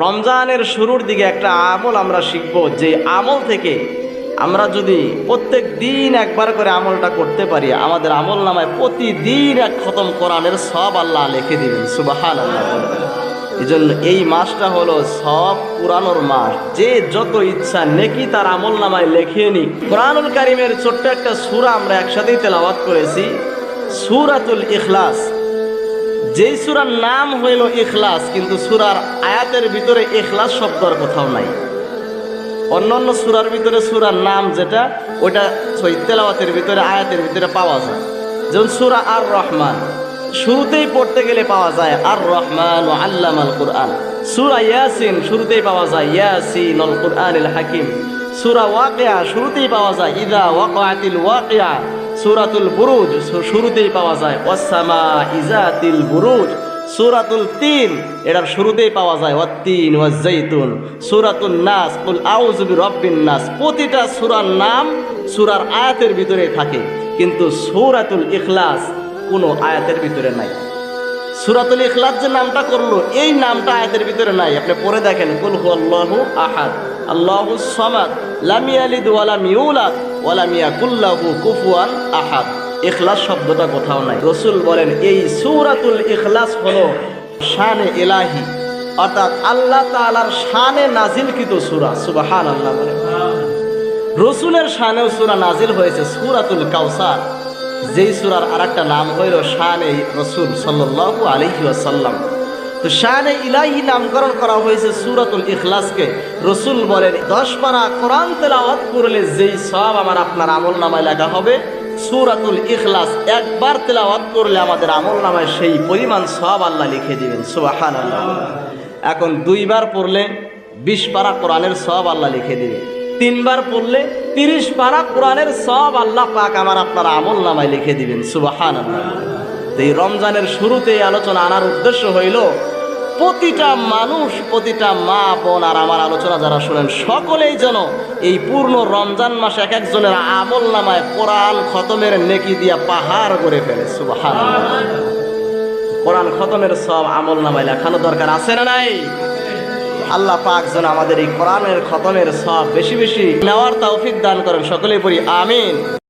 রমজানের শুরুর দিকে একটা আমল আমরা শিখব, যে আমল থেকে আমরা যদি প্রত্যেক দিন একবার করে আমলটা করতে পারি, আমাদের আমল নামায় প্রতিদিন এক খতম কোরআনের সব আল্লাহ লিখে দিবেন। সুবহানাল্লাহ। এই জন্য এই মাসটা হলো সব পুরানোর মাস, যে যত ইচ্ছা নেকি তার আমল নামায় লেখে নিক। কোরআনুল কারীমের ছোট্ট একটা সূরা আমরা একসাথেই তেলাওয়াত করেছি, সূরাতুল ইখলাস। যেই সূরার নাম হইল ইখলাস, কিন্তু সূরার আয়াতের ভিতরে ইখলাস শব্দর কোথাও নাই। অন্যান্য সূরার ভিতরে সূরার নাম যেটা, ওইটা তেলাওয়াতের ভিতরে আয়াতের ভিতরে পাওয়া যায়। যেমন সূরা আর রহমান, শুরুতেই পড়তে গেলে পাওয়া যায় আর রহমান ও আল্লামাল কুরআন। সূরা ইয়াসিন শুরুতেই পাওয়া যায় ইয়াসিনুল কুরআনিল হাকিম। সূরা ওয়াকিয়া শুরুতেই পাওয়া যায় ইযা ওয়াকাতিল ওয়াকিয়া। সূরাতুল বুরুজ শুরুতেই পাওয়া যায় ওয়াসসামাই যাতিল বুরুজ। সূরাতুল তিন এটার শুরুতেই পাওয়া যায় ওয়াত্তিন ওয়াজ্জাইতুন। সূরাতুন নাস কুল আউযু বিরাব্বিন নাস। প্রতিটা সূরার নাম সূরার আয়াতের ভিতরে থাকে, কিন্তু সূরাতুল ইখলাস কোনো আয়াতের ভিতরে নাই। সূরাতুল ইখলাস যে নামটা করলো, এই নামটা আয়াতের ভিতরে নাই। আপনি পড়ে দেখেন, কুল হুয়াল্লাহু আহাদ আল্লাহুস সামাদ লাম ইয়ালিদ ওয়া লাম ইউলাদ ওয়া লাম ইয়াকুল লাহু কুফুয়ান আহাদ। ইখলাস শব্দটা কোথাও নাই। রাসূল বলেন এই সূরাতুল ইখলাস হলো শানে ইলাহি, অর্থাৎ আল্লাহ তাআলার শানে নাজিলকৃত সূরা। সুবহানাল্লাহ বলেন। রাসূলের শানেও সূরা নাজিল হয়েছে সূরাতুল কাউসার, যেই সূরার আরেকটা নাম হইল শানে রাসূল সাল্লাল্লাহু আলাইহি ওয়াসাল্লাম। তো শানে ইলাহি নামকরণ করা হয়েছে সূরাতুল ইখলাসকে। রাসূল বলেন 10 পারা কোরআন তেলাওয়াত করলে যেই সওয়াব আমার আপনার আমলনামায় লেখা হবে, সূরাতুল ইখলাস একবার তেলাওয়াত করলে আমাদের আমলনামায় সেই পরিমাণ সওয়াব আল্লাহ লিখে দিবেন। সুবহানাল্লাহ। এখন 2 বার পড়লে 20 পারা কোরআনের সওয়াব আল্লাহ লিখে দিবেন। 3 বার পড়লে 30 পারা কোরআনের সওয়াব আল্লাহ পাক আমার আপনার আমলনামায় লিখে দিবেন। সুবহানাল্লাহ। তো এই রমজানের শুরুতে এই আলোচনা আনার উদ্দেশ্য হইল, প্রতিটা মানুষ, প্রতিটা মা বোন আর আমার আলোচনা যারা শুনেন, সকলেই যেন এই পূর্ণ রমজান মাসে এক একজনের আমল নামায় কোরআন খতমের নেকি দিয়া পাহাড় করে ফেলে। সুবহানাল্লাহ। কোরআন খতমের সব আমল নামায় লেখানো দরকার আছে না নাই? আল্লাহ পাক যেন আমাদের এই কোরআনের খতমের সব বেশি বেশি নেওয়ার তৌফিক দান করেন। সকলেই পড়ি আমিন।